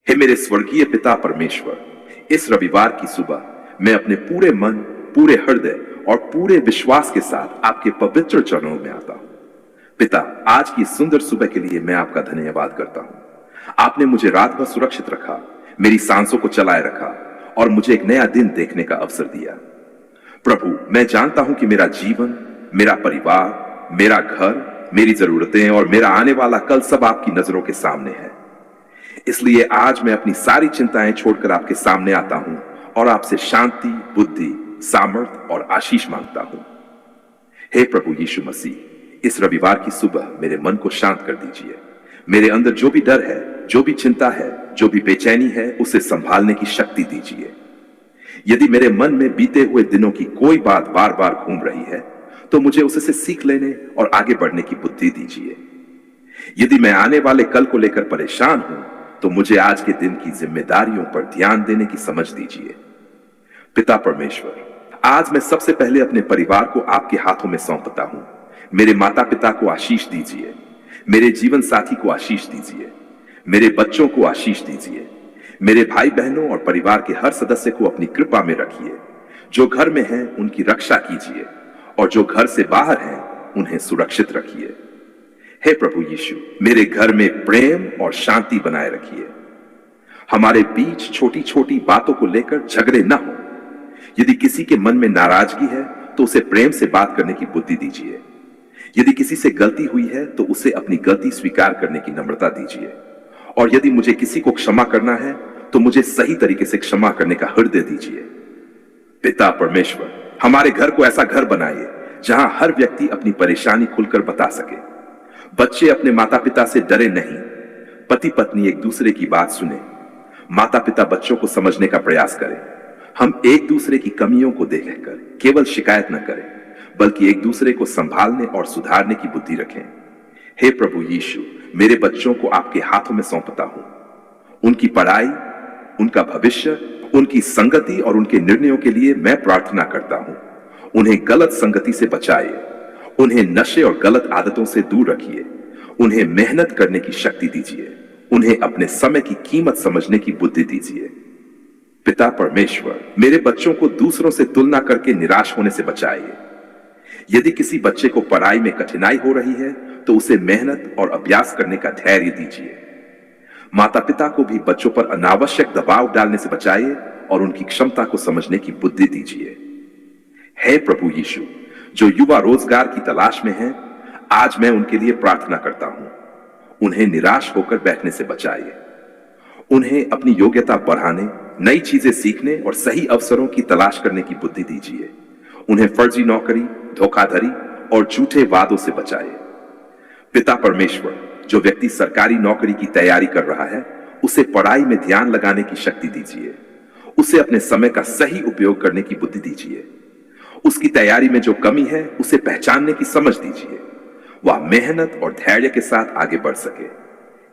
हे मेरे स्वर्गीय पिता परमेश्वर, इस रविवार की सुबह मैं अपने पूरे मन, पूरे हृदय और पूरे विश्वास के साथ आपके पवित्र चरणों में आता हूं। पिता, आज की सुंदर सुबह के लिए मैं आपका धन्यवाद करता हूं। आपने मुझे रात भर सुरक्षित रखा, मेरी सांसों को चलाए रखा और मुझे एक नया दिन देखने का अवसर दिया। प्रभु, मैं जानता हूं कि मेरा जीवन, मेरा परिवार, मेरा घर, मेरी जरूरतें और मेरा आने वाला कल सब आपकी नजरों के सामने है। इसलिए आज मैं अपनी सारी चिंताएं छोड़कर आपके सामने आता हूं और आपसे शांति, बुद्धि, सामर्थ और आशीष मांगता हूं। हे प्रभु यीशु मसीह, इस रविवार की सुबह मेरे मन को शांत कर दीजिए। मेरे अंदर जो भी डर है, जो भी चिंता है, जो भी बेचैनी है, उसे संभालने की शक्ति दीजिए। यदि मेरे मन में बीते हुए दिनों की कोई बात बार बार घूम रही है, तो मुझे उससे सीख लेने और आगे बढ़ने की बुद्धि दीजिए। यदि मैं आने वाले कल को लेकर परेशान हूं, तो मुझे आज के दिन की जिम्मेदारियों पर ध्यान देने की समझ दीजिए। पिता परमेश्वर, आज मैं सबसे पहले अपने परिवार को आपके हाथों में सौंपता हूं। मेरे माता पिता को आशीष दीजिए, मेरे जीवन साथी को आशीष दीजिए, मेरे बच्चों को आशीष दीजिए, मेरे भाई बहनों और परिवार के हर सदस्य को अपनी कृपा में रखिए। जो घर में हैं उनकी रक्षा कीजिए और जो घर से बाहर हैं उन्हें सुरक्षित रखिए। हे प्रभु यीशु, मेरे घर में प्रेम और शांति बनाए रखिए। हमारे बीच छोटी छोटी बातों को लेकर झगड़े न हो। यदि किसी के मन में नाराजगी है तो उसे प्रेम से बात करने की बुद्धि दीजिए। यदि किसी से गलती हुई है तो उसे अपनी गलती स्वीकार करने की नम्रता दीजिए। और यदि मुझे किसी को क्षमा करना है तो मुझे सही तरीके से क्षमा करने का हृदय दीजिए। पिता परमेश्वर, हमारे घर को ऐसा घर बनाइए जहां हर व्यक्ति अपनी परेशानी खुलकर बता सके। बच्चे अपने माता पिता से डरे नहीं, पति पत्नी एक दूसरे की बात सुने, माता पिता बच्चों को समझने का प्रयास करें। हम एक दूसरे की कमियों को देखकर केवल शिकायत न करें, बल्कि एक दूसरे को संभालने और सुधारने की बुद्धि रखें। हे प्रभु यीशु, मेरे बच्चों को आपके हाथों में सौंपता हूं। उनकी पढ़ाई, उनका भविष्य, उनकी संगति और उनके निर्णयों के लिए मैं प्रार्थना करता हूं। उन्हें गलत संगति से बचाइए, उन्हें नशे और गलत आदतों से दूर रखिए, उन्हें मेहनत करने की शक्ति दीजिए, उन्हें अपने समय की कीमत समझने की बुद्धि दीजिए। पिता परमेश्वर, मेरे बच्चों को दूसरों से तुलना करके निराश होने से बचाइए। यदि किसी बच्चे को पढ़ाई में कठिनाई हो रही है तो उसे मेहनत और अभ्यास करने का धैर्य दीजिए। माता पिता को भी बच्चों पर अनावश्यक दबाव डालने से बचाइए और उनकी क्षमता को समझने की बुद्धि दीजिए। हे प्रभु यीशु, जो युवा रोजगार की तलाश में हैं, आज मैं उनके लिए प्रार्थना करता हूं। उन्हें निराश होकर बैठने से बचाइए। उन्हें अपनी योग्यता बढ़ाने, नई चीजें सीखने और सही अवसरों की तलाश करने की बुद्धि दीजिए। उन्हें फर्जी नौकरी, धोखाधड़ी और झूठे वादों से बचाइए। पिता परमेश्वर, जो व्यक्ति सरकारी नौकरी की तैयारी कर रहा है, उसे पढ़ाई में ध्यान लगाने की शक्ति दीजिए। उसे अपने समय का सही उपयोग करने की बुद्धि दीजिए। उसकी तैयारी में जो कमी है उसे पहचानने की समझ दीजिए। वह मेहनत और धैर्य के साथ आगे बढ़ सके।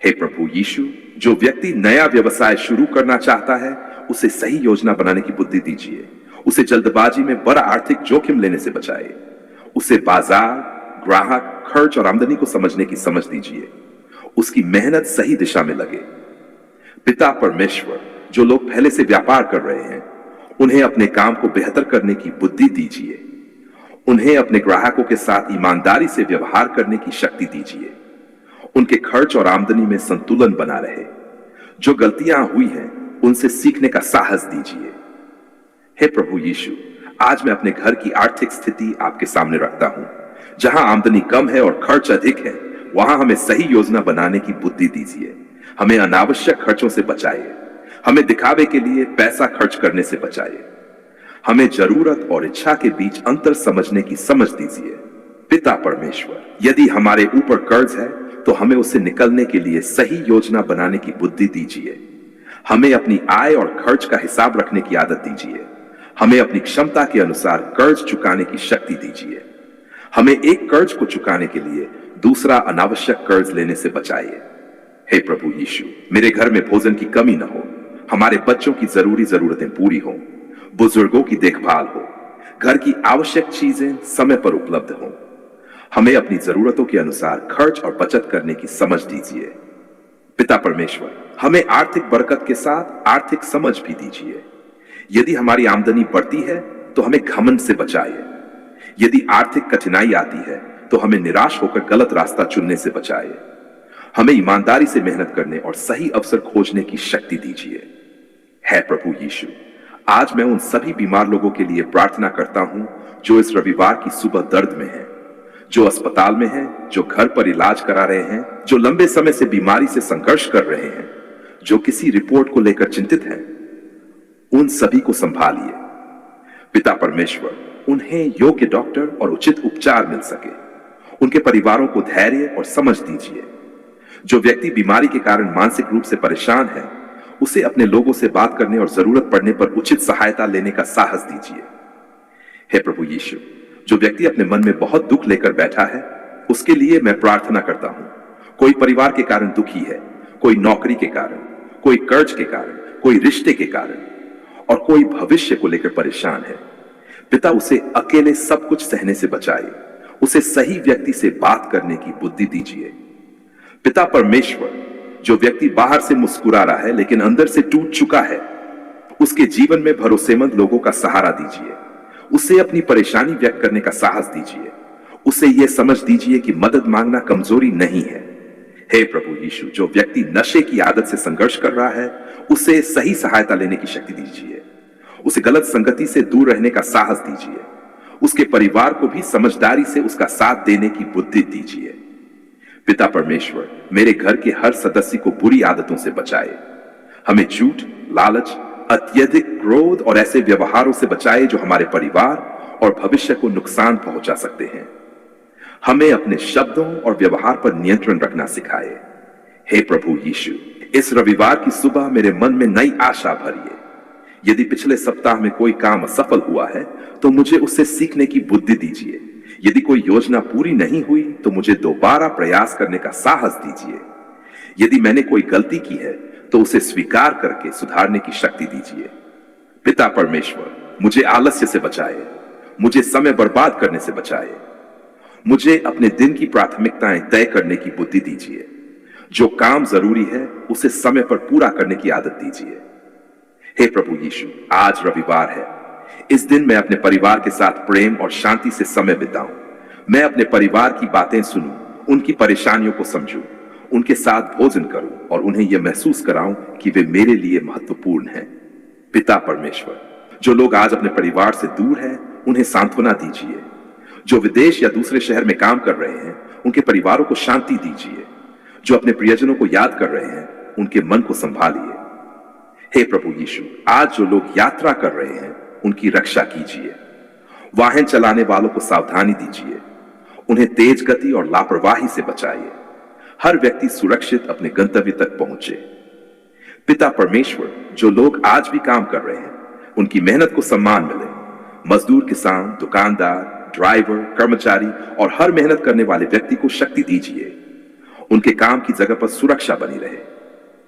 हे प्रभु यीशु, जो व्यक्ति नया व्यवसाय शुरू करना चाहता है, उसे सही योजना बनाने की बुद्धि दीजिए। उसे जल्दबाजी में बड़ा आर्थिक जोखिम लेने से बचाइए। उसे बाजार, ग्राहक, खर्च और आमदनी को समझने की समझ दीजिए। उसकी मेहनत सही दिशा में लगे। पिता परमेश्वर, जो लोग पहले से व्यापार कर रहे हैं, उन्हें अपने काम को बेहतर करने की बुद्धि दीजिए। उन्हें अपने ग्राहकों के साथ ईमानदारी से व्यवहार करने की शक्ति दीजिए। उनके खर्च और आमदनी में संतुलन बना रहे। जो गलतियां हुई हैं, उनसे सीखने का साहस दीजिए। हे प्रभु यीशु, आज मैं अपने घर की आर्थिक स्थिति आपके सामने रखता हूं। जहां आमदनी कम है और खर्च अधिक है, वहां हमें सही योजना बनाने की बुद्धि दीजिए। हमें अनावश्यक खर्चों से बचाइए। हमें दिखावे के लिए पैसा खर्च करने से बचाइए। हमें जरूरत और इच्छा के बीच अंतर समझने की समझ दीजिए। पिता परमेश्वर, यदि हमारे ऊपर कर्ज है तो हमें उससे निकलने के लिए सही योजना बनाने की बुद्धि दीजिए। हमें अपनी आय और खर्च का हिसाब रखने की आदत दीजिए। हमें अपनी क्षमता के अनुसार कर्ज चुकाने की शक्ति दीजिए। हमें एक कर्ज को चुकाने के लिए दूसरा अनावश्यक कर्ज लेने से बचाइए। हे प्रभु यीशु, मेरे घर में भोजन की कमी न हो, हमारे बच्चों की जरूरी जरूरतें पूरी हों, बुजुर्गों की देखभाल हो, घर की आवश्यक चीजें समय पर उपलब्ध हों। हमें अपनी जरूरतों के अनुसार खर्च और बचत करने की समझ दीजिए। पिता परमेश्वर, हमें आर्थिक बरकत के साथ आर्थिक समझ भी दीजिए। यदि हमारी आमदनी बढ़ती है तो हमें घमंड से बचाइए। यदि आर्थिक कठिनाई आती है तो हमें निराश होकर गलत रास्ता चुनने से बचाइए। हमें ईमानदारी से मेहनत करने और सही अवसर खोजने की शक्ति दीजिए। है प्रभु यीशु, आज मैं उन सभी बीमार लोगों के लिए प्रार्थना करता हूं जो इस रविवार की सुबह दर्द में हैं, जो अस्पताल में हैं, जो घर पर इलाज करा रहे हैं, जो लंबे समय से बीमारी से संघर्ष कर रहे हैं, जो किसी रिपोर्ट को लेकर चिंतित हैं। उन सभी को संभालिए। पिता परमेश्वर, उन्हें योग्य डॉक्टर और उचित उपचार मिल सके। उनके परिवारों को धैर्य और समझ दीजिए। जो व्यक्ति बीमारी के कारण मानसिक रूप से परेशान है, उसे अपने लोगों से बात करने और जरूरत पड़ने पर उचित सहायता लेने का साहस दीजिए। हे प्रभु यीशु, जो व्यक्ति अपने मन में बहुत दुख लेकर बैठा है, उसके लिए मैं प्रार्थना करता हूं। कोई परिवार के कारण दुखी है, कोई नौकरी के कारण, कोई कर्ज के कारण, कोई रिश्ते के कारण और कोई भविष्य को लेकर परेशान है। पिता, उसे अकेले सब कुछ सहने से बचाए। उसे सही व्यक्ति से बात करने की बुद्धि दीजिए। पिता परमेश्वर, जो व्यक्ति बाहर से मुस्कुरा रहा है लेकिन अंदर से टूट चुका है, उसके जीवन में भरोसेमंद लोगों का सहारा दीजिए। उसे अपनी परेशानी व्यक्त करने का साहस दीजिए। उसे यह समझ दीजिए कि मदद मांगना कमजोरी नहीं है। हे प्रभु यीशु, जो व्यक्ति नशे की आदत से संघर्ष कर रहा है, उसे सही सहायता लेने की शक्ति दीजिए। उसे गलत संगति से दूर रहने का साहस दीजिए। उसके परिवार को भी समझदारी से उसका साथ देने की बुद्धि दीजिए। पिता परमेश्वर, मेरे घर के हर सदस्य को बुरी आदतों से बचाए। हमें झूठ, लालच, अत्यधिक क्रोध और ऐसे व्यवहारों से बचाए जो हमारे परिवार और भविष्य को नुकसान पहुंचा सकते हैं। हमें अपने शब्दों और व्यवहार पर नियंत्रण रखना सिखाए। हे प्रभु यीशु, इस रविवार की सुबह मेरे मन में नई आशा भरिए। यदि पिछले सप्ताह में कोई काम असफल हुआ है तो मुझे उससे सीखने की बुद्धि दीजिए। यदि कोई योजना पूरी नहीं हुई तो मुझे दोबारा प्रयास करने का साहस दीजिए। यदि मैंने कोई गलती की है तो उसे स्वीकार करके सुधारने की शक्ति दीजिए। पिता परमेश्वर, मुझे आलस्य से बचाए। मुझे समय बर्बाद करने से बचाए। मुझे अपने दिन की प्राथमिकताएं तय करने की बुद्धि दीजिए। जो काम जरूरी है उसे समय पर पूरा करने की आदत दीजिए। हे प्रभु यीशु, आज रविवार है। इस दिन मैं अपने परिवार के साथ प्रेम और शांति से समय बिताऊं। मैं अपने परिवार की बातें सुनूं, उनकी परेशानियों को समझूं, उनके साथ भोजन करूं और उन्हें यह महसूस कराऊं कि वे मेरे लिए महत्वपूर्ण हैं। पिता परमेश्वर, जो लोग आज अपने परिवार से दूर हैं, उन्हें सांत्वना दीजिए। जो विदेश या दूसरे शहर में काम कर रहे हैं, उनके परिवारों को शांति दीजिए। जो अपने प्रियजनों को याद कर रहे हैं, उनके मन को संभालिए। हे प्रभु यीशु, आज जो लोग यात्रा कर रहे हैं, उनकी रक्षा कीजिए। वाहन चलाने वालों को सावधानी दीजिए। उन्हें तेज गति और लापरवाही से बचाइए। हर व्यक्ति सुरक्षित अपने गंतव्य तक पहुंचे। पिता परमेश्वर, जो लोग आज भी काम कर रहे हैं, उनकी मेहनत को सम्मान मिले। मजदूर, किसान, दुकानदार, ड्राइवर, कर्मचारी और हर मेहनत करने वाले व्यक्ति को शक्ति दीजिए। उनके काम की जगह पर सुरक्षा बनी रहे।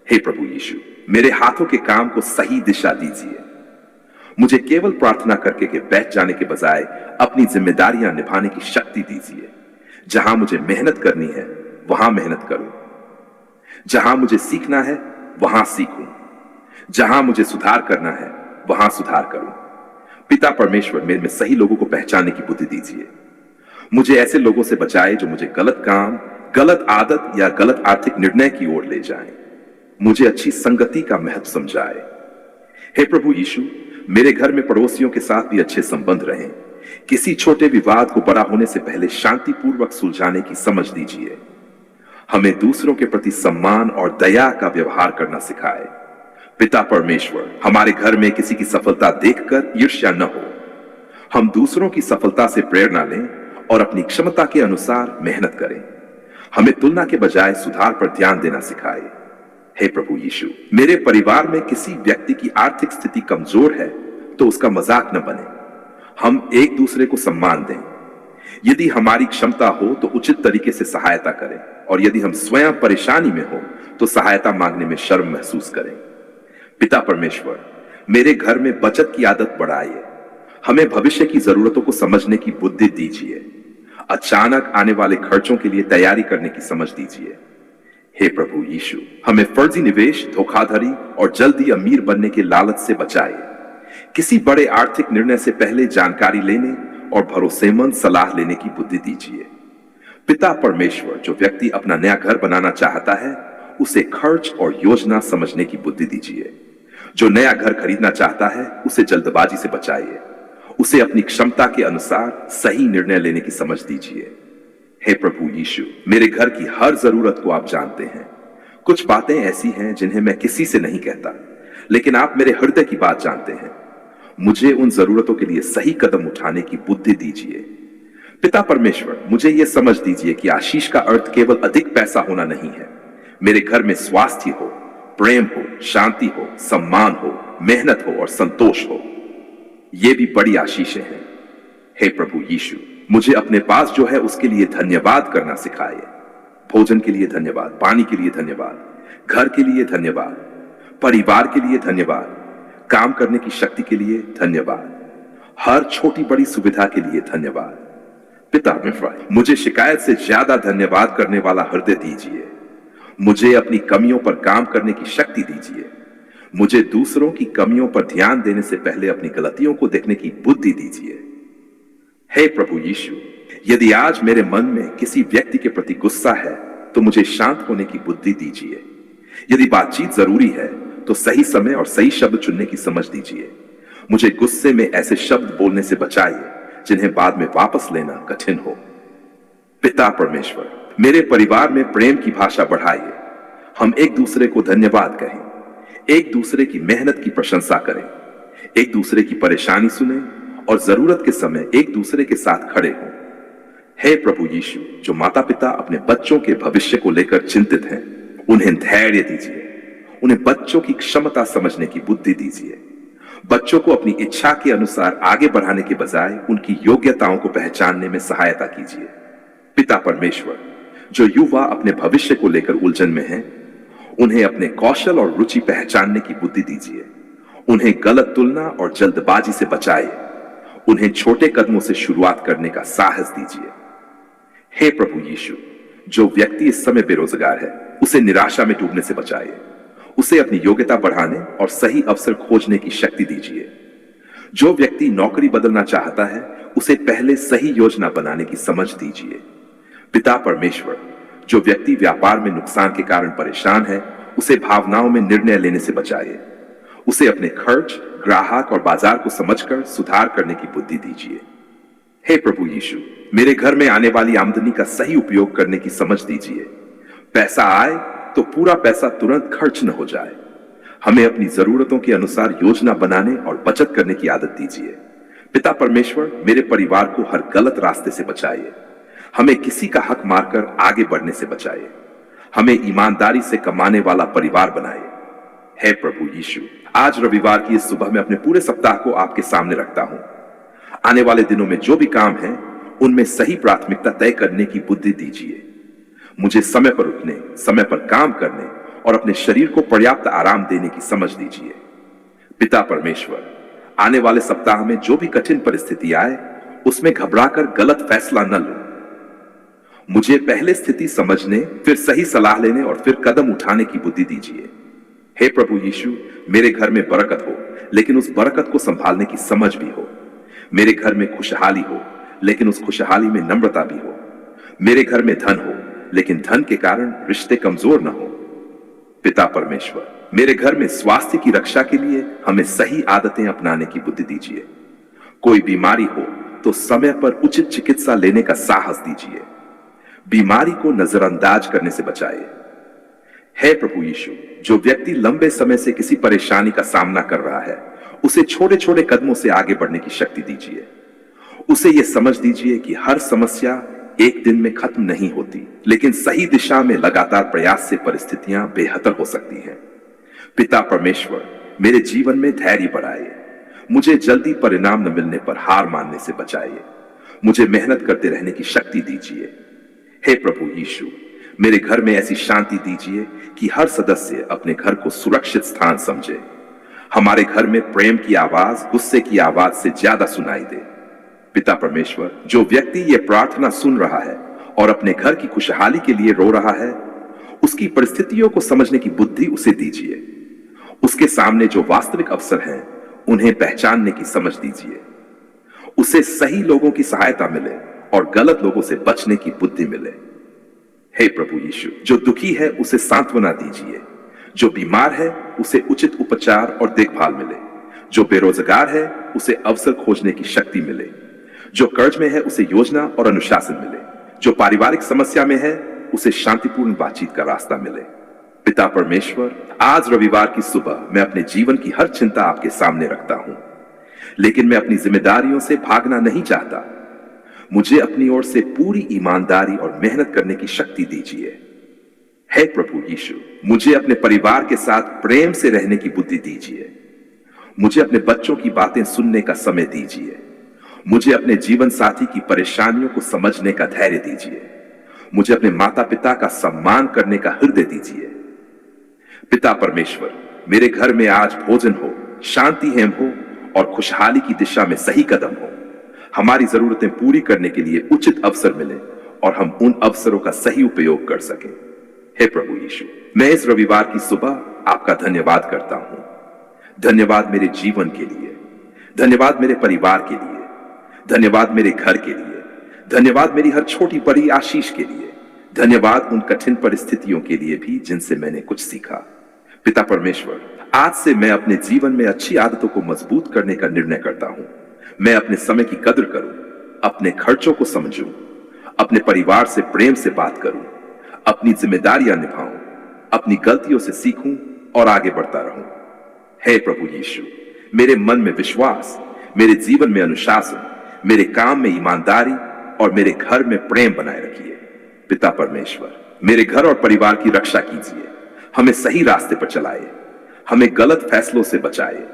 हे प्रभु यीशु, मेरे हाथों के काम को सही दिशा दीजिए। मुझे केवल प्रार्थना करके के बैठ जाने के बजाय अपनी जिम्मेदारियां निभाने की शक्ति दीजिए। जहां मुझे मेहनत करनी है वहां मेहनत करूं। जहां मुझे सीखना है वहां सीखूं। जहां मुझे सुधार करना है वहां सुधार करूं। पिता परमेश्वर, मेरे में सही लोगों को पहचानने की बुद्धि दीजिए। मुझे ऐसे लोगों से बचाए जो मुझे गलत काम, गलत आदत या गलत आर्थिक निर्णय की ओर ले जाएं। मुझे अच्छी संगति का महत्व समझाए। हे प्रभु यीशु, मेरे घर में पड़ोसियों के साथ भी अच्छे संबंध रहें। किसी छोटे विवाद को बड़ा होने से पहले शांतिपूर्वक सुलझाने की समझ दीजिए। हमें दूसरों के प्रति सम्मान और दया का व्यवहार करना सिखाए। पिता परमेश्वर, हमारे घर में किसी की सफलता देखकर ईर्ष्या न हो। हम दूसरों की सफलता से प्रेरणा लें और अपनी क्षमता के अनुसार मेहनत करें। हमें तुलना के बजाय सुधार पर ध्यान देना सिखाए। हे प्रभु यीशु, मेरे परिवार में किसी व्यक्ति की आर्थिक स्थिति कमजोर है तो उसका मजाक न बने। हम एक दूसरे को सम्मान दें। यदि हमारी क्षमता हो तो उचित तरीके से सहायता करें और यदि हम स्वयं परेशानी में हो तो सहायता मांगने में शर्म महसूस करें। पिता परमेश्वर, मेरे घर में बचत की आदत बढ़ाइए। हमें भविष्य की जरूरतों को समझने की बुद्धि दीजिए। अचानक आने वाले खर्चों के लिए तैयारी करने की समझ दीजिए। हे प्रभु यीशु, हमें फर्जी निवेश, धोखाधड़ी और जल्दी अमीर बनने के लालच से बचाए। किसी बड़े आर्थिक निर्णय से पहले जानकारी लेने और भरोसेमंद सलाह लेने की बुद्धि दीजिए। पिता परमेश्वर, जो व्यक्ति अपना नया घर बनाना चाहता है, उसे खर्च और योजना समझने की बुद्धि दीजिए। जो नया घर खरीदना चाहता है, उसे जल्दबाजी से बचाइए। उसे अपनी क्षमता के अनुसार सही निर्णय लेने की समझ दीजिए। हे प्रभु यीशु, मेरे घर की हर जरूरत को आप जानते हैं। कुछ बातें ऐसी हैं जिन्हें मैं किसी से नहीं कहता, लेकिन आप मेरे हृदय की बात जानते हैं। मुझे उन जरूरतों के लिए सही कदम उठाने की बुद्धि दीजिए। पिता परमेश्वर, मुझे यह समझ दीजिए कि आशीष का अर्थ केवल अधिक पैसा होना नहीं है। मेरे घर में स्वास्थ्य हो, प्रेम हो, शांति हो, सम्मान हो, मेहनत हो और संतोष हो। ये भी बड़ी आशीषें हैं। हे प्रभु यीशु, मुझे अपने पास जो है उसके लिए धन्यवाद करना सिखाइए। भोजन के लिए धन्यवाद, पानी के लिए धन्यवाद, घर के लिए धन्यवाद, परिवार के लिए धन्यवाद, काम करने की शक्ति के लिए धन्यवाद, हर छोटी बड़ी सुविधा के लिए धन्यवाद। पिता परमेश्वर, मुझे शिकायत से ज्यादा धन्यवाद करने वाला हृदय दीजिए। मुझे अपनी कमियों पर काम करने की शक्ति दीजिए। मुझे दूसरों की कमियों पर ध्यान देने से पहले अपनी गलतियों को देखने की बुद्धि दीजिए। हे प्रभु यीशु, यदि आज मेरे मन में किसी व्यक्ति के प्रति गुस्सा है, तो मुझे शांत होने की बुद्धि दीजिए। यदि बातचीत जरूरी है, तो सही समय और सही शब्द चुनने की समझ दीजिए। मुझे गुस्से में ऐसे शब्द बोलने से बचाइए जिन्हें बाद में वापस लेना कठिन हो। पिता परमेश्वर, मेरे परिवार में प्रेम की भाषा बढ़ाइए। हम एक दूसरे को धन्यवाद कहें, एक दूसरे की मेहनत की प्रशंसा करें, एक दूसरे की परेशानी सुने और जरूरत के समय एक दूसरे के साथ खड़े हों। हे प्रभु यीशु, जो माता पिता अपने बच्चों के भविष्य को लेकर चिंतित हैं, उन्हें धैर्य दीजिए। उन्हें बच्चों की क्षमता समझने की बुद्धि दीजिए। बच्चों को अपनी इच्छा के अनुसार आगे बढ़ाने के बजाय उनकी योग्यताओं को पहचानने में सहायता कीजिए। पिता परमेश्वर, जो युवा अपने भविष्य को लेकर उलझन में हैं, उन्हें अपने कौशल और रुचि पहचानने की बुद्धि दीजिए। उन्हें गलत तुलना और जल्दबाजी से बचाइए। उन्हें छोटे कदमों से शुरुआत करने का साहस दीजिए। हे प्रभु यीशु, जो व्यक्ति इस समय बेरोजगार है, उसे निराशा में डूबने से बचाइए। उसे अपनी योग्यता बढ़ाने और सही अवसर खोजने की शक्ति दीजिए। जो व्यक्ति नौकरी बदलना चाहता है, उसे पहले सही योजना बनाने की समझ दीजिए। पिता परमेश्वर, जो व्यक्ति व्यापार में नुकसान के कारण परेशान है, उसे भावनाओं में निर्णय लेने से बचाइए। उसे अपने खर्च, ग्राहक और बाजार को समझकर सुधार करने की बुद्धि दीजिए। हे प्रभु यीशु, मेरे घर में आने वाली आमदनी का सही उपयोग करने की समझ दीजिए। पैसा आए तो पूरा पैसा तुरंत खर्च न हो जाए। हमें अपनी जरूरतों के अनुसार योजना बनाने और बचत करने की आदत दीजिए। पिता परमेश्वर, मेरे परिवार को हर गलत रास्ते से बचाइए। हमें किसी का हक मारकर आगे बढ़ने से बचाइए। हमें ईमानदारी से कमाने वाला परिवार बनाइए। हे प्रभु यीशु, आज रविवार की इस सुबह में अपने पूरे सप्ताह को आपके सामने रखता हूं। आने वाले दिनों में जो भी काम है, उनमें सही प्राथमिकता तय करने की बुद्धि दीजिए। मुझे समय पर उठने, समय पर काम करने और अपने शरीर को पर्याप्त आराम देने की समझ दीजिए। पिता परमेश्वर, आने वाले सप्ताह में जो भी कठिन परिस्थिति आए, उसमें घबराकर गलत फैसला न लो। मुझे पहले स्थिति समझने, फिर सही सलाह लेने और फिर कदम उठाने की बुद्धि दीजिए। हे प्रभु यीशु, मेरे घर में बरकत हो, लेकिन उस बरकत को संभालने की समझ भी हो। मेरे घर में खुशहाली हो, लेकिन उस खुशहाली में नम्रता भी हो। मेरे घर में धन हो, लेकिन धन के कारण रिश्ते कमजोर न हो। पिता परमेश्वर, मेरे घर में स्वास्थ्य की रक्षा के लिए हमें सही आदतें अपनाने की बुद्धि दीजिए। कोई बीमारी हो तो समय पर उचित चिकित्सा लेने का साहस दीजिए। बीमारी को नजरअंदाज करने से बचाइए। हे प्रभु यीशु, जो व्यक्ति लंबे समय से किसी परेशानी का सामना कर रहा है, उसे छोटे छोटे कदमों से आगे बढ़ने की शक्ति दीजिए। उसे यह समझ दीजिए कि हर समस्या एक दिन में खत्म नहीं होती, लेकिन सही दिशा में लगातार प्रयास से परिस्थितियां बेहतर हो सकती हैं। पिता परमेश्वर, मेरे जीवन में धैर्य बढ़ाइए। मुझे जल्दी परिणाम न मिलने पर हार मानने से बचाइए। मुझे मेहनत करते रहने की शक्ति दीजिए। हे प्रभु यीशु, मेरे घर में ऐसी शांति दीजिए कि हर सदस्य अपने घर को सुरक्षित स्थान समझे। हमारे घर में प्रेम की आवाज गुस्से की आवाज से ज्यादा सुनाई दे। पिता परमेश्वर, जो व्यक्ति ये प्रार्थना सुन रहा है और अपने घर की खुशहाली के लिए रो रहा है, उसकी परिस्थितियों को समझने की बुद्धि उसे दीजिए। उसके सामने जो वास्तविक अवसर हैं उन्हें पहचानने की समझ दीजिए। उसे सही लोगों की सहायता मिले और गलत लोगों से बचने की बुद्धि मिले। हे प्रभु यीशु, जो दुखी है उसे सांत्वना दीजिए। जो बीमार है उसे उचित उपचार और देखभाल मिले। जो बेरोजगार है उसे अवसर खोजने की शक्ति मिले। जो कर्ज में है उसे योजना और अनुशासन मिले। जो पारिवारिक समस्या में है उसे शांतिपूर्ण बातचीत का रास्ता मिले। पिता परमेश्वर, आज रविवार की सुबह मैं अपने जीवन की हर चिंता आपके सामने रखता हूं, लेकिन मैं अपनी जिम्मेदारियों से भागना नहीं चाहता। मुझे अपनी ओर से पूरी ईमानदारी और मेहनत करने की शक्ति दीजिए। हे प्रभु यीशु, मुझे अपने परिवार के साथ प्रेम से रहने की बुद्धि दीजिए। मुझे अपने बच्चों की बातें सुनने का समय दीजिए। मुझे अपने जीवन साथी की परेशानियों को समझने का धैर्य दीजिए। मुझे अपने माता पिता का सम्मान करने का हृदय दीजिए। पिता परमेश्वर, मेरे घर में आज भोजन हो, शांति हेम हो और खुशहाली की दिशा में सही कदम हो। हमारी जरूरतें पूरी करने के लिए उचित अवसर मिले और हम उन अवसरों का सही उपयोग कर सकें। हे प्रभु यीशु, मैं इस रविवार की सुबह आपका धन्यवाद करता हूं। धन्यवाद मेरे जीवन के लिए, धन्यवाद मेरे परिवार के लिए, धन्यवाद मेरे घर के लिए, धन्यवाद मेरी हर छोटी बड़ी आशीष के लिए, धन्यवाद उन कठिन परिस्थितियों के लिए भी जिनसे मैंने कुछ सीखा। पिता परमेश्वर, आज से मैं अपने जीवन में अच्छी आदतों को मजबूत करने का निर्णय करता हूं। मैं अपने समय की कदर करूं, अपने खर्चों को समझूं, अपने परिवार से प्रेम से बात करूं, अपनी जिम्मेदारियां निभाऊं, अपनी गलतियों से सीखूं और आगे बढ़ता रहूं। हे प्रभु यीशु, मेरे मन में विश्वास, मेरे जीवन में अनुशासन, मेरे काम में ईमानदारी और मेरे घर में प्रेम बनाए रखिए। पिता परमेश्वर, मेरे घर और परिवार की रक्षा कीजिए। हमें सही रास्ते पर चलाए, हमें गलत फैसलों से बचाए,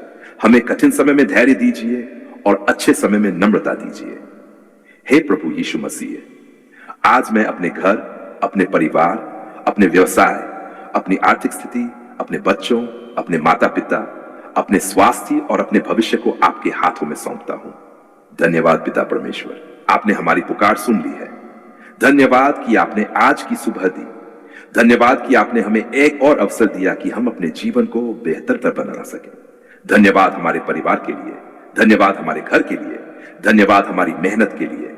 हमें कठिन समय में धैर्य दीजिए और अच्छे समय में नम्रता दीजिए। हे प्रभु यीशु मसीह, आज मैं अपने घर, अपने परिवार, अपने व्यवसाय, अपनी आर्थिक स्थिति, अपने बच्चों, अपने माता पिता, अपने स्वास्थ्य और अपने भविष्य को आपके हाथों में सौंपता हूं। धन्यवाद पिता परमेश्वर, आपने हमारी पुकार सुन ली है। धन्यवाद कि आपने आज की सुबह दी। धन्यवाद कि आपने हमें एक और अवसर दिया कि हम अपने जीवन को बेहतर बना सकें। धन्यवाद हमारे परिवार के लिए, धन्यवाद हमारे घर के लिए, धन्यवाद हमारी मेहनत के लिए,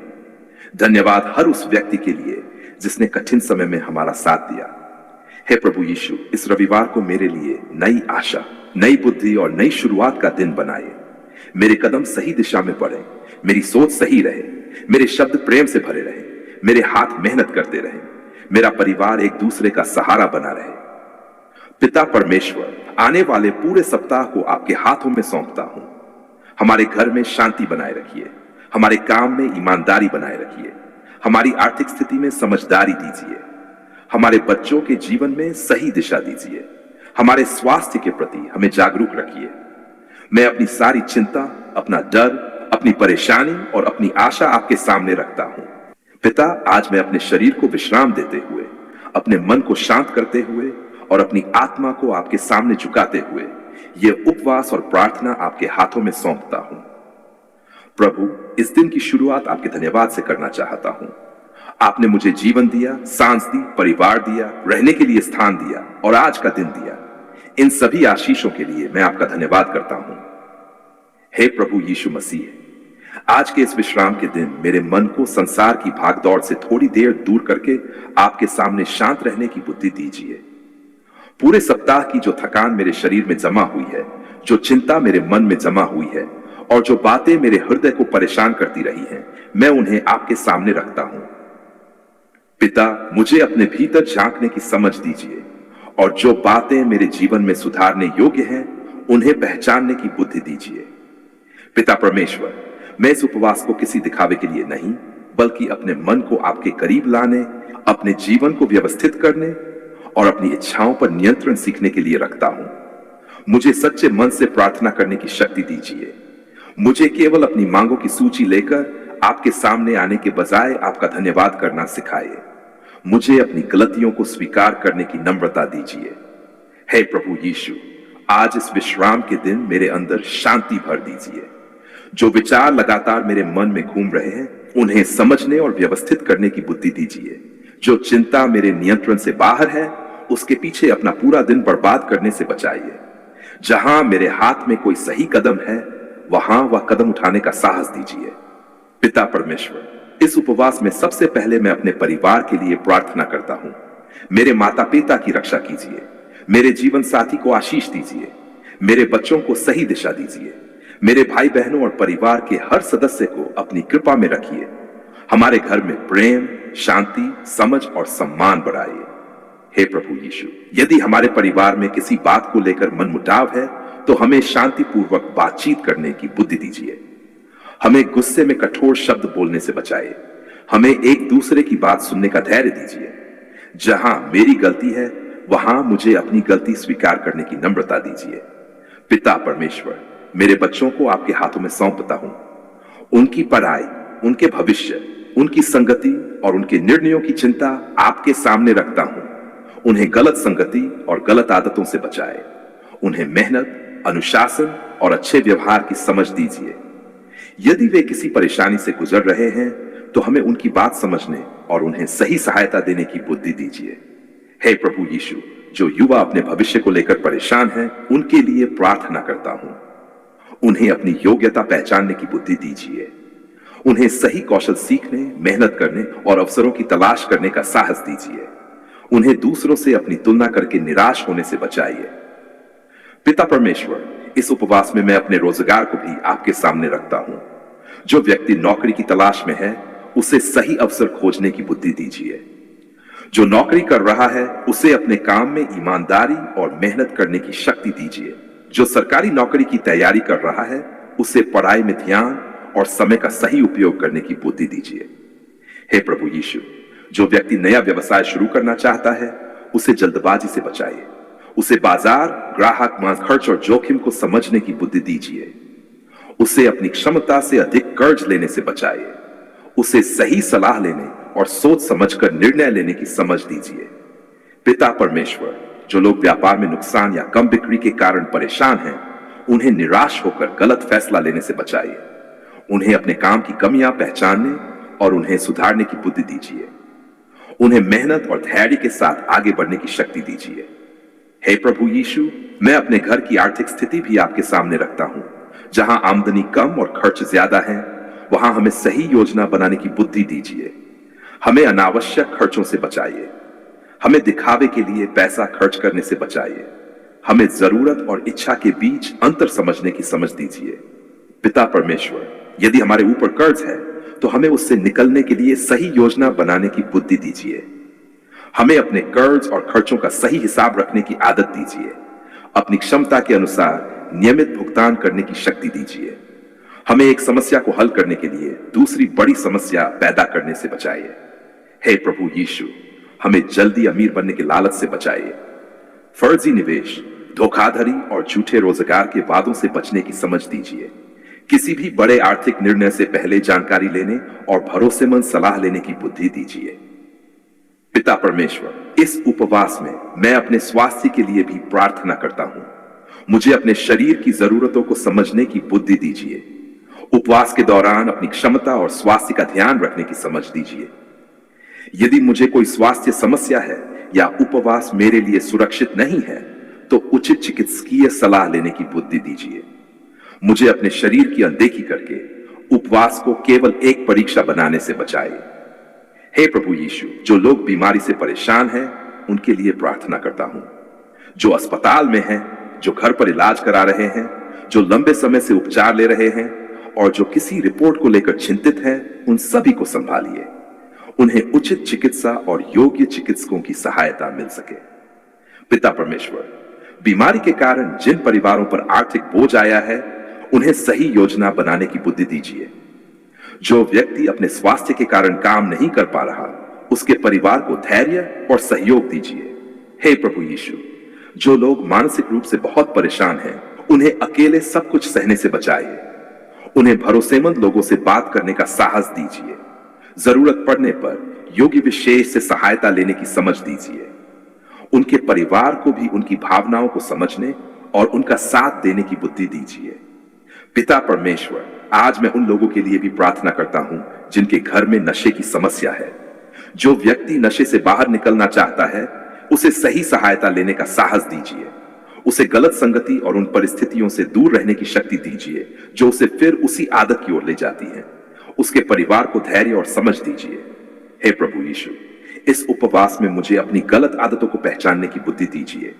धन्यवाद हर उस व्यक्ति के लिए जिसने कठिन समय में हमारा साथ दिया। हे प्रभु यीशु, इस रविवार को मेरे लिए नई आशा, नई बुद्धि और नई शुरुआत का दिन बनाए। मेरे कदम सही दिशा में बढ़े, मेरी सोच सही रहे, मेरे शब्द प्रेम से भरे रहे, मेरे हाथ मेहनत करते रहे, मेरा परिवार एक दूसरे का सहारा बना रहे। पिता परमेश्वर, आने वाले पूरे सप्ताह को आपके हाथों में सौंपता हूं। हमारे घर में शांति बनाए रखिए, हमारे काम में ईमानदारी बनाए रखिए, हमारी आर्थिक स्थिति में समझदारी दीजिए, हमारे बच्चों के जीवन में सही दिशा दीजिए, हमारे स्वास्थ्य के प्रति हमें जागरूक रखिए। मैं अपनी सारी चिंता, अपना डर, अपनी परेशानी और अपनी आशा आपके सामने रखता हूं। पिता, आज मैं अपने शरीर को विश्राम देते हुए, अपने मन को शांत करते हुए और अपनी आत्मा को आपके सामने झुकाते हुए ये उपवास और प्रार्थना आपके हाथों में सौंपता हूं। प्रभु, इस दिन की शुरुआत आपके धन्यवाद से करना चाहता हूं। आपने मुझे जीवन दिया, सांस दी, परिवार दिया, रहने के लिए स्थान दिया और आज का दिन दिया। इन सभी आशीषों के लिए मैं आपका धन्यवाद करता हूं। हे प्रभु यीशु मसीह, आज के इस विश्राम के दिन मेरे मन को संसार की भागदौड़ से थोड़ी देर दूर करके आपके सामने शांत रहने की बुद्धि दीजिए। पूरे सप्ताह की जो थकान मेरे शरीर में जमा हुई है, जो चिंता मेरे मन में जमा हुई है और जो बातें मेरे हृदय को परेशान करती रही हैं, मैं उन्हें आपके सामने रखता हूं। पिता, मुझे अपने भीतर झांकने की समझ दीजिए और जो बातें मेरे जीवन में सुधारने योग्य हैं, उन्हें पहचानने की बुद्धि दीजिए। पिता परमेश्वर, मैं इस उपवास को किसी दिखावे के लिए नहीं, बल्कि अपने मन को आपके करीब लाने, अपने जीवन को व्यवस्थित करने और अपनी इच्छाओं पर नियंत्रण सीखने के लिए रखता हूं। मुझे सच्चे मन से प्रार्थना करने की शक्ति दीजिए। मुझे केवल अपनी मांगों की सूची लेकर आपके सामने आने के बजाय आपका धन्यवाद करना सिखाइए। मुझे अपनी गलतियों को स्वीकार करने की नम्रता दीजिए। हे प्रभु यीशु, आज इस विश्राम के दिन मेरे अंदर शांति भर दीजिए। जो विचार लगातार मेरे मन में घूम रहे हैं, उन्हें समझने और व्यवस्थित करने की बुद्धि दीजिए। जो चिंता मेरे नियंत्रण से बाहर है, उसके पीछे अपना पूरा दिन बर्बाद करने से बचाइए। जहां मेरे हाथ में कोई सही कदम है, वहां वह कदम उठाने का साहस दीजिए। पिता परमेश्वर, इस उपवास में सबसे पहले मैं अपने परिवार के लिए प्रार्थना करता हूं। मेरे माता पिता की रक्षा कीजिए, मेरे जीवन साथी को आशीष दीजिए, मेरे बच्चों को सही दिशा दीजिए, मेरे भाई बहनों और परिवार के हर सदस्य को अपनी कृपा में रखिए। हमारे घर में प्रेम, शांति, समझ और सम्मान बढ़ाइए। हे प्रभु यीशु, यदि हमारे परिवार में किसी बात को लेकर मनमुटाव है, तो हमें शांतिपूर्वक बातचीत करने की बुद्धि दीजिए। हमें गुस्से में कठोर शब्द बोलने से बचाइए। हमें एक दूसरे की बात सुनने का धैर्य दीजिए। जहां मेरी गलती है, वहां मुझे अपनी गलती स्वीकार करने की नम्रता दीजिए। पिता परमेश्वर, मेरे बच्चों को आपके हाथों में सौंपता हूं। उनकी पढ़ाई, उनके भविष्य, उनकी संगति और उनके निर्णयों की चिंता आपके सामने रखता हूं। उन्हें गलत संगति और गलत आदतों से बचाए। उन्हें मेहनत, अनुशासन और अच्छे व्यवहार की समझ दीजिए। यदि वे किसी परेशानी से गुजर रहे हैं, तो हमें उनकी बात समझने और उन्हें सही सहायता देने की बुद्धि दीजिए। हे प्रभु यीशु, जो युवा अपने भविष्य को लेकर परेशान हैं, उनके लिए प्रार्थना करता हूं। उन्हें अपनी योग्यता पहचानने की बुद्धि दीजिए। उन्हें सही कौशल सीखने, मेहनत करने और अवसरों की तलाश करने का साहस दीजिए। उन्हें दूसरों से अपनी तुलना करके निराश होने से बचाइए। पिता परमेश्वर, इस उपवास में मैं अपने रोजगार को भी आपके सामने रखता हूं। जो व्यक्ति नौकरी की तलाश में है, उसे सही अवसर खोजने की बुद्धि दीजिए। जो नौकरी कर रहा है, उसे अपने काम में ईमानदारी और मेहनत करने की शक्ति दीजिए। जो सरकारी नौकरी की तैयारी कर रहा है, उसे पढ़ाई में ध्यान और समय का सही उपयोग करने की बुद्धि दीजिए। हे प्रभु यीशु, जो व्यक्ति नया व्यवसाय शुरू करना चाहता है, उसे जल्दबाजी से बचाइए। उसे बाजार, ग्राहक, खर्च और जोखिम को समझने की बुद्धि दीजिए। उसे अपनी क्षमता से अधिक कर्ज लेने से बचाइए। उसे सही सलाह लेने और सोच समझकर निर्णय लेने की समझ दीजिए। पिता परमेश्वर, जो लोग व्यापार में नुकसान या कम बिक्री के कारण परेशान हैं, उन्हें निराश होकर गलत फैसला लेने से बचाइए। उन्हें अपने काम की कमियां पहचानने और उन्हें सुधारने की बुद्धि दीजिए। उन्हें मेहनत और धैर्य के साथ आगे बढ़ने की शक्ति दीजिए। हे प्रभु यीशु, मैं अपने घर की आर्थिक स्थिति भी आपके सामने रखता हूं। जहां आमदनी कम और खर्च ज्यादा है, वहां हमें सही योजना बनाने की बुद्धि दीजिए। हमें अनावश्यक खर्चों से बचाइए। हमें दिखावे के लिए पैसा खर्च करने से बचाइए। हमें जरूरत और इच्छा के बीच अंतर समझने की समझ दीजिए। पिता परमेश्वर, यदि हमारे ऊपर कर्ज है, तो हमें उससे निकलने के लिए सही योजना बनाने की बुद्धि दीजिए। हमें अपने कर्ज और खर्चों का सही हिसाब रखने की आदत दीजिए। अपनी क्षमता के अनुसार नियमित भुगतान करने की शक्ति दीजिए। हमें एक समस्या को हल करने के लिए दूसरी बड़ी समस्या पैदा करने से बचाइए। हे प्रभु यीशु, हमें जल्दी अमीर बनने के लालच से बचाइए। फर्जी निवेश, धोखाधड़ी और झूठे रोजगार के वादों से बचने की समझ दीजिए। किसी भी बड़े आर्थिक निर्णय से पहले जानकारी लेने और भरोसेमंद सलाह लेने की बुद्धि दीजिए। पिता परमेश्वर, इस उपवास में मैं अपने स्वास्थ्य के लिए भी प्रार्थना करता हूं। मुझे अपने शरीर की जरूरतों को समझने की बुद्धि दीजिए। उपवास के दौरान अपनी क्षमता और स्वास्थ्य का ध्यान रखने की समझ दीजिए। यदि मुझे कोई स्वास्थ्य समस्या है या उपवास मेरे लिए सुरक्षित नहीं है, तो उचित चिकित्सकीय सलाह लेने की बुद्धि दीजिए। मुझे अपने शरीर की अनदेखी करके उपवास को केवल एक परीक्षा बनाने से बचाइए। हे प्रभु यीशु, जो लोग बीमारी से परेशान हैं, उनके लिए प्रार्थना करता हूं। जो अस्पताल में हैं, जो घर पर इलाज करा रहे हैं, जो लंबे समय से उपचार ले रहे हैं और जो किसी रिपोर्ट को लेकर चिंतित हैं, उन सभी को संभालिए। उन्हें उचित चिकित्सा और योग्य चिकित्सकों की सहायता मिल सके। पिता परमेश्वर, बीमारी के कारण जिन परिवारों पर आर्थिक बोझ आया है, उन्हें सही योजना बनाने की बुद्धि दीजिए। जो व्यक्ति अपने स्वास्थ्य के कारण काम नहीं कर पा रहा, उसके परिवार को धैर्य और सहयोग दीजिए। हे प्रभु यीशु, जो लोग मानसिक रूप से बहुत परेशान हैं, उन्हें अकेले सब कुछ सहने से बचाइए। उन्हें भरोसेमंद लोगों से बात करने का साहस दीजिए। जरूरत पड़ने पर योग्य विशेष से सहायता लेने की समझ दीजिए। उनके परिवार को भी उनकी भावनाओं को समझने और उनका साथ देने की बुद्धि दीजिए। पिता परमेश्वर, आज मैं उन लोगों के लिए भी प्रार्थना करता हूं जिनके घर में नशे की समस्या है। जो व्यक्ति नशे से बाहर निकलना चाहता है, उसे सही सहायता लेने का साहस दीजिए। उसे गलत संगति और उन परिस्थितियों से दूर रहने की शक्ति दीजिए जो उसे फिर उसी आदत की ओर ले जाती हैं। उसके परिवार को धैर्य और समझ दीजिए। हे प्रभु यीशु, इस उपवास में मुझे अपनी गलत आदतों को पहचानने की बुद्धि दीजिए।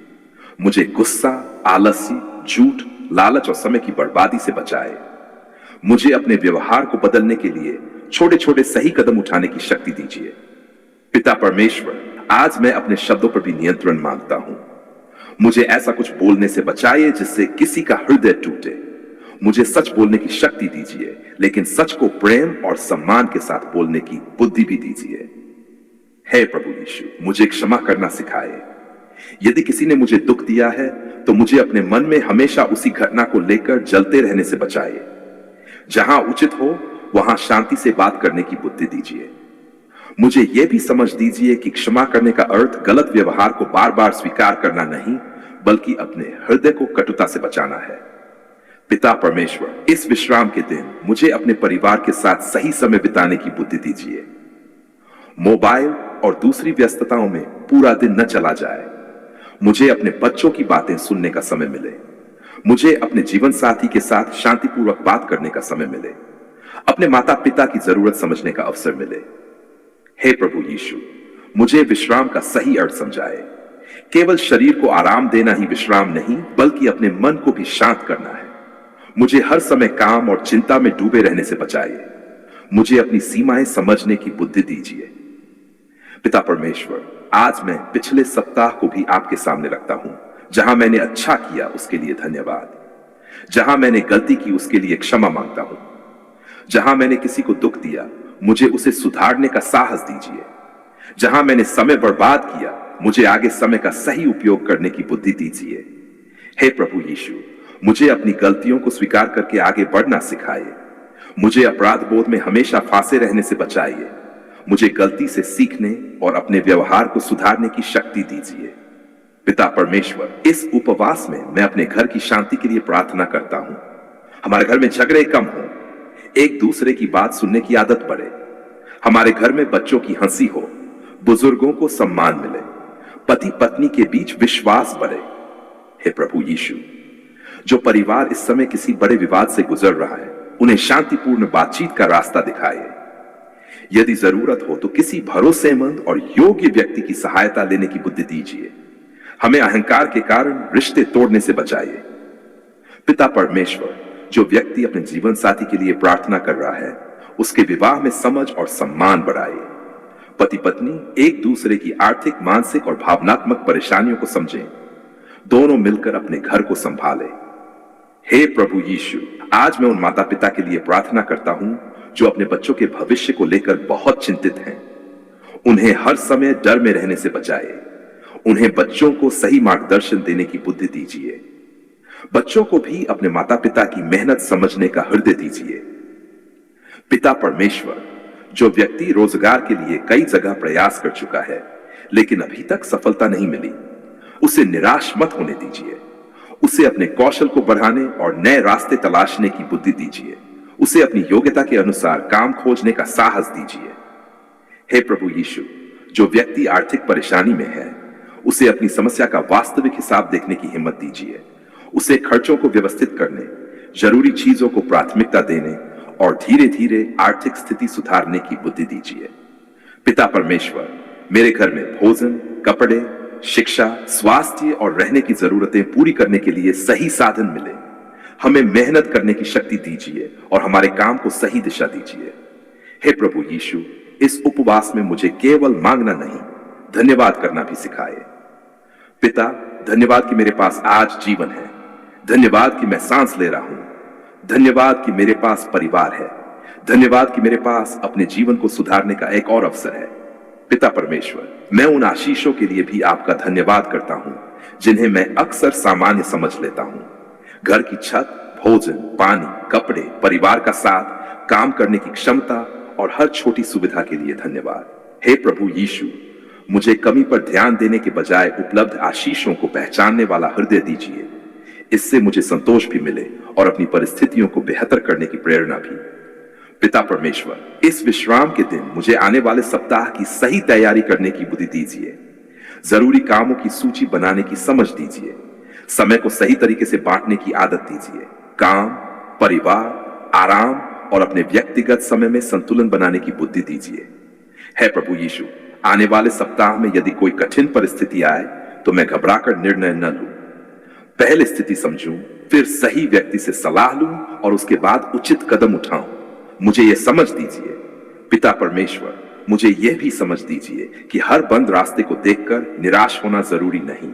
मुझे गुस्सा, आलस्य, झूठ, लालच और समय की बर्बादी से बचाए। मुझे अपने व्यवहार को बदलने के लिए छोटे छोटे सही कदम उठाने की शक्ति दीजिए। पिता परमेश्वर, आज मैं अपने शब्दों पर भी नियंत्रण मांगता हूं। मुझे ऐसा कुछ बोलने से बचाइए जिससे किसी का हृदय टूटे। मुझे सच बोलने की शक्ति दीजिए, लेकिन सच को प्रेम और सम्मान के साथ बोलने की बुद्धि भी दीजिए। हे प्रभु यीशु, मुझे क्षमा करना सिखाए। यदि किसी ने मुझे दुख दिया है तो मुझे अपने मन में हमेशा उसी घटना को लेकर जलते रहने से बचाए। जहां उचित हो वहां शांति से बात करने की बुद्धि दीजिए। मुझे यह भी समझ दीजिए कि क्षमा करने का अर्थ गलत व्यवहार को बार बार स्वीकार करना नहीं, बल्कि अपने हृदय को कटुता से बचाना है। पिता परमेश्वर, इस विश्राम के दिन मुझे अपने परिवार के साथ सही समय बिताने की बुद्धि दीजिए। मोबाइल और दूसरी व्यस्तताओं में पूरा दिन न चला जाए। मुझे अपने बच्चों की बातें सुनने का समय मिले। मुझे अपने जीवन साथी के साथ शांतिपूर्वक बात करने का समय मिले। अपने माता पिता की जरूरत समझने का अवसर मिले। हे प्रभु यीशु, मुझे विश्राम का सही अर्थ समझाए। केवल शरीर को आराम देना ही विश्राम नहीं, बल्कि अपने मन को भी शांत करना है। मुझे हर समय काम और चिंता में डूबे रहने से बचाइए। मुझे अपनी सीमाएं समझने की बुद्धि दीजिए। पिता परमेश्वर, आज मैं पिछले सप्ताह को भी आपके सामने रखता हूं। जहां मैंने अच्छा किया उसके लिए धन्यवाद। जहां मैंने गलती की उसके लिए क्षमा मांगता हूं। जहां मैंने किसी को दुख दिया, मुझे उसे सुधारने का साहस दीजिए। जहां मैंने समय बर्बाद किया, मुझे आगे समय का सही उपयोग करने की बुद्धि दीजिए। हे प्रभु यीशु, मुझे अपनी गलतियों को स्वीकार करके आगे बढ़ना सिखाइए। मुझे अपराध बोध में हमेशा फांसे रहने से बचाइए। मुझे गलती से सीखने और अपने व्यवहार को सुधारने की शक्ति दीजिए। पिता परमेश्वर, इस उपवास में मैं अपने घर की शांति के लिए प्रार्थना करता हूं। हमारे घर में झगड़े कम हो, एक दूसरे की बात सुनने की आदत बढ़े। हमारे घर में बच्चों की हंसी हो, बुजुर्गों को सम्मान मिले, पति पत्नी के बीच विश्वास बढ़े। हे प्रभु यीशु, जो परिवार इस समय किसी बड़े विवाद से गुजर रहा है, उन्हें शांतिपूर्ण बातचीत का रास्ता दिखाए। यदि जरूरत हो तो किसी भरोसेमंद और योग्य व्यक्ति की सहायता लेने की बुद्धि दीजिए। हमें अहंकार के कारण रिश्ते तोड़ने से बचाइए। पिता परमेश्वर, जो व्यक्ति अपने जीवन साथी के लिए प्रार्थना कर रहा है, उसके विवाह में समझ और सम्मान बढ़ाइए। पति पत्नी एक दूसरे की आर्थिक, मानसिक और भावनात्मक परेशानियों को समझें। दोनों मिलकर अपने घर को संभालें। हे प्रभु यीशु, आज मैं उन माता पिता के लिए प्रार्थना करता हूं जो अपने बच्चों के भविष्य को लेकर बहुत चिंतित हैं। उन्हें हर समय डर में रहने से बचाए। उन्हें बच्चों को सही मार्गदर्शन देने की बुद्धि दीजिए। बच्चों को भी अपने माता पिता की मेहनत समझने का हृदय दीजिए। पिता परमेश्वर, जो व्यक्ति रोजगार के लिए कई जगह प्रयास कर चुका है लेकिन अभी तक सफलता नहीं मिली, उसे निराश मत होने दीजिए। उसे अपने कौशल को बढ़ाने और नए रास्ते तलाशने की बुद्धि दीजिए। उसे अपनी योग्यता के अनुसार काम खोजने का साहस दीजिए। हे प्रभु यीशु, जो व्यक्ति आर्थिक परेशानी में है, उसे अपनी समस्या का वास्तविक हिसाब देखने की हिम्मत दीजिए। उसे खर्चों को व्यवस्थित करने, जरूरी चीजों को प्राथमिकता देने और धीरे धीरे आर्थिक स्थिति सुधारने की बुद्धि दीजिए। पिता परमेश्वर, मेरे घर में भोजन, कपड़े, शिक्षा, स्वास्थ्य और रहने की जरूरतें पूरी करने के लिए सही साधन मिले। हमें मेहनत करने की शक्ति दीजिए और हमारे काम को सही दिशा दीजिए। हे प्रभु यीशु, इस उपवास में मुझे केवल मांगना नहीं, धन्यवाद करना भी सिखाए। पिता, धन्यवाद कि मेरे पास आज जीवन है। धन्यवाद कि मैं सांस ले रहा हूं। धन्यवाद कि मेरे पास परिवार है। धन्यवाद कि मेरे पास अपने जीवन को सुधारने का एक और अवसर है। पिता परमेश्वर, मैं उन आशीषों के लिए भी आपका धन्यवाद करता हूं जिन्हें मैं अक्सर सामान्य समझ लेता हूं। घर की छत, भोजन, पानी, कपड़े, परिवार का साथ, काम करने की क्षमता और हर छोटी सुविधा के लिए धन्यवाद। हे प्रभु यीशु, मुझे कमी पर ध्यान देने के बजाय उपलब्ध आशीषों को पहचानने वाला हृदय दीजिए। इससे मुझे संतोष भी मिले और अपनी परिस्थितियों को बेहतर करने की प्रेरणा भी। पिता परमेश्वर, इस विश्राम के दिन मुझे आने वाले सप्ताह की सही तैयारी करने की बुद्धि दीजिए। जरूरी कामों की सूची बनाने की समझ दीजिए। समय को सही तरीके से बांटने की आदत दीजिए। काम, परिवार, आराम और अपने व्यक्तिगत समय में संतुलन बनाने की बुद्धि दीजिए। है प्रभु यीशु, आने वाले सप्ताह में यदि कोई कठिन परिस्थिति आए तो मैं घबराकर निर्णय न लूं। पहले स्थिति समझूं, फिर सही व्यक्ति से सलाह लूं और उसके बाद उचित कदम उठाऊं। मुझे यह समझ दीजिए पिता परमेश्वर, मुझे यह भी समझ दीजिए कि हर बंद रास्ते को देखकर निराश होना जरूरी नहीं।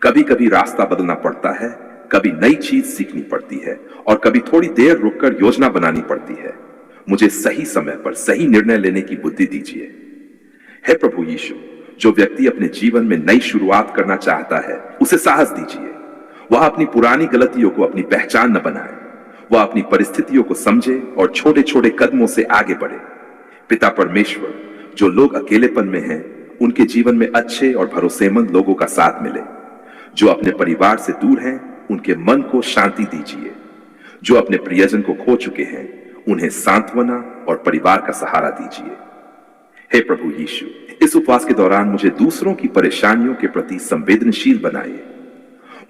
कभी कभी रास्ता बदलना पड़ता है, कभी नई चीज सीखनी पड़ती है और कभी थोड़ी देर रुककर योजना बनानी पड़ती है। मुझे सही समय पर सही निर्णय लेने की बुद्धि दीजिए। हे प्रभु यीशु, जो व्यक्ति अपने जीवन में नई शुरुआत करना चाहता है उसे साहस दीजिए। वह अपनी पुरानी गलतियों को अपनी पहचान न बनाए। वह अपनी परिस्थितियों को समझे और छोटे छोटे कदमों से आगे बढ़े। पिता परमेश्वर, जो लोग अकेलेपन में हैं उनके जीवन में अच्छे और भरोसेमंद लोगों का साथ मिले। जो अपने परिवार से दूर हैं उनके मन को शांति दीजिए। जो अपने प्रियजन को खो चुके हैं उन्हें सांत्वना और परिवार का सहारा दीजिए। हे प्रभु यीशु, इस उपवास के दौरान मुझे दूसरों की परेशानियों के प्रति संवेदनशील बनाइए।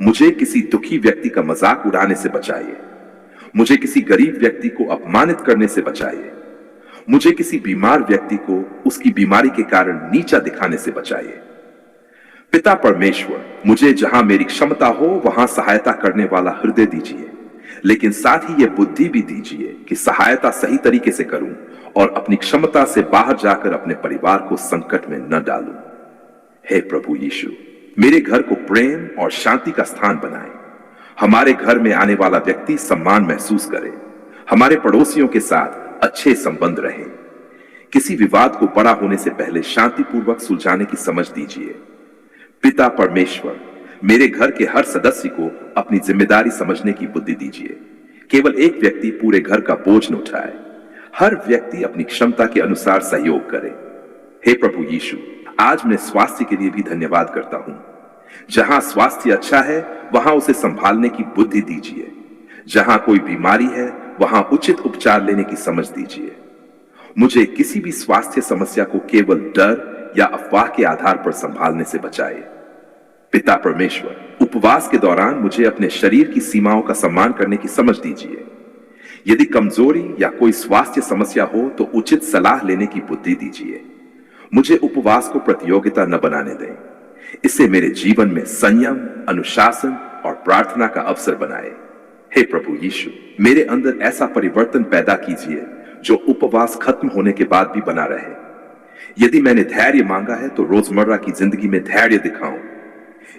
मुझे किसी दुखी व्यक्ति का मजाक उड़ाने से बचाइए। मुझे किसी गरीब व्यक्ति को अपमानित करने से बचाइए। मुझे किसी बीमार व्यक्ति को उसकी बीमारी के कारण नीचा दिखाने से बचाइए। पिता परमेश्वर, मुझे जहां मेरी क्षमता हो वहां सहायता करने वाला हृदय दीजिए, लेकिन साथ ही यह बुद्धि भी दीजिए कि सहायता सही तरीके से करूं और अपनी क्षमता से बाहर जाकर अपने परिवार को संकट में न डालूं। हे प्रभु यीशु, मेरे घर को प्रेम और शांति का स्थान बनाएं। हमारे घर में आने वाला व्यक्ति सम्मान महसूस करे। हमारे पड़ोसियों के साथ अच्छे संबंध रहें। किसी विवाद को बड़ा होने से पहले शांतिपूर्वक सुलझाने की समझ दीजिए। पिता परमेश्वर, मेरे घर के हर सदस्य को अपनी जिम्मेदारी समझने की बुद्धि दीजिए। केवल एक व्यक्ति पूरे घर का बोझ न उठाए। हर व्यक्ति अपनी क्षमता के अनुसार सहयोग करे। हे प्रभु यीशु, आज मैं स्वास्थ्य के लिए भी धन्यवाद करता हूं। जहां स्वास्थ्य अच्छा है वहां उसे संभालने की बुद्धि दीजिए। जहां कोई बीमारी है वहां उचित उपचार लेने की समझ दीजिए। मुझे किसी भी स्वास्थ्य समस्या को केवल डर या अफवाह के आधार पर संभालने से बचाए। पिता परमेश्वर, उपवास के दौरान मुझे अपने शरीर की सीमाओं का सम्मान करने की समझ दीजिए। यदि कमजोरी या कोई स्वास्थ्य समस्या हो तो उचित सलाह लेने की बुद्धि दीजिए। मुझे उपवास को प्रतियोगिता न बनाने दें। इससे मेरे जीवन में संयम, अनुशासन और प्रार्थना का अवसर बनाए। हे प्रभु यीशु, मेरे अंदर ऐसा परिवर्तन पैदा कीजिए जो उपवास खत्म होने के बाद भी बना रहे। यदि मैंने धैर्य मांगा है तो रोजमर्रा की जिंदगी में धैर्य दिखाऊं।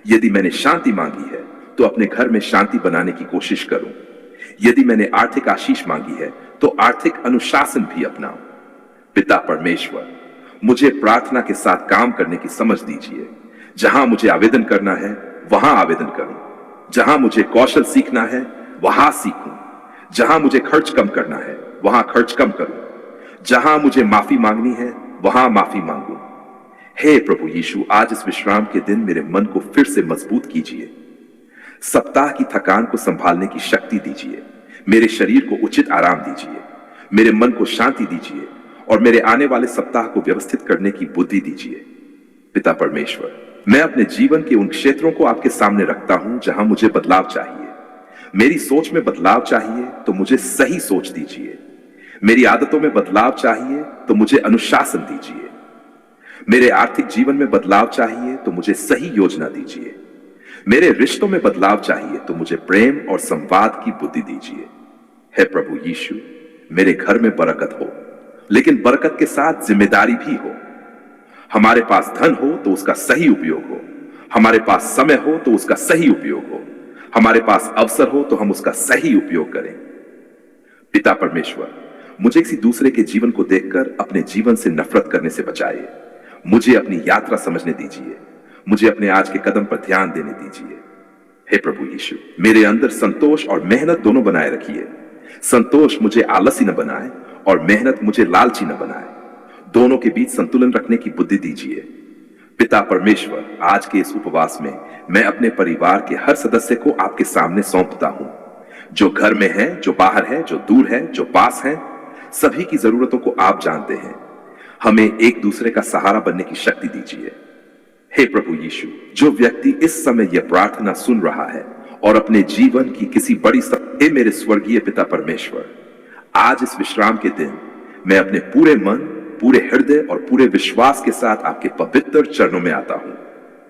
यदि मैंने शांति मांगी है तो अपने घर में शांति बनाने की कोशिश करूं। यदि मैंने आर्थिक आशीष मांगी है तो आर्थिक अनुशासन भी अपनाऊं। पिता परमेश्वर, मुझे प्रार्थना के साथ काम करने की समझ दीजिए। जहां मुझे आवेदन करना है वहां आवेदन करूं। जहां मुझे कौशल सीखना है वहां सीखूं। जहां मुझे खर्च कम करना है वहां खर्च कम करूं। जहां मुझे माफी मांगनी है वहां माफी मांगूं। हे प्रभु यीशु, आज इस विश्राम के दिन मेरे मन को फिर से मजबूत कीजिए। सप्ताह की थकान को संभालने की शक्ति दीजिए। मेरे शरीर को उचित आराम दीजिए। मेरे मन को शांति दीजिए और मेरे आने वाले सप्ताह को व्यवस्थित करने की बुद्धि दीजिए। पिता परमेश्वर, मैं अपने जीवन के उन क्षेत्रों को आपके सामने रखता हूं जहां मुझे बदलाव चाहिए। मेरी सोच में बदलाव चाहिए तो मुझे सही सोच दीजिए। मेरी आदतों में बदलाव चाहिए तो मुझे अनुशासन दीजिए। मेरे आर्थिक जीवन में बदलाव चाहिए तो मुझे सही योजना दीजिए। मेरे रिश्तों में बदलाव चाहिए तो मुझे प्रेम और संवाद की बुद्धि दीजिए। हे प्रभु यीशु, मेरे घर में बरकत हो, लेकिन बरकत के साथ जिम्मेदारी भी हो। हमारे पास धन हो तो उसका सही उपयोग हो। हमारे पास समय हो तो उसका सही उपयोग हो। हमारे पास अवसर हो तो हम उसका सही उपयोग करें। पिता परमेश्वर, मुझे किसी दूसरे के जीवन को देखकर अपने जीवन से नफरत करने से बचाइए। मुझे अपनी यात्रा समझने दीजिए। मुझे अपने आज के कदम पर ध्यान देने दीजिए। हे प्रभु यीशु, मेरे अंदर संतोष और मेहनत दोनों बनाए रखिए। संतोष मुझे आलसी न बनाए और मेहनत मुझे लालची न बनाए। दोनों के बीच संतुलन रखने की बुद्धि दीजिए। पिता परमेश्वर, आज के इस उपवास में मैं अपने परिवार के हर सदस्य को आपके सामने सौंपता हूं। जो घर में है, जो बाहर है, जो दूर है, जो पास है, सभी की जरूरतों को आप जानते हैं। हमें एक दूसरे का सहारा बनने की शक्ति दीजिए। हे प्रभु यीशु, जो व्यक्ति इस समय यह प्रार्थना सुन रहा है और अपने जीवन की किसी बड़ी हे मेरे स्वर्गीय पिता परमेश्वर, आज इस विश्राम के दिन मैं अपने पूरे मन, पूरे हृदय और पूरे विश्वास के साथ आपके पवित्र चरणों में आता हूं।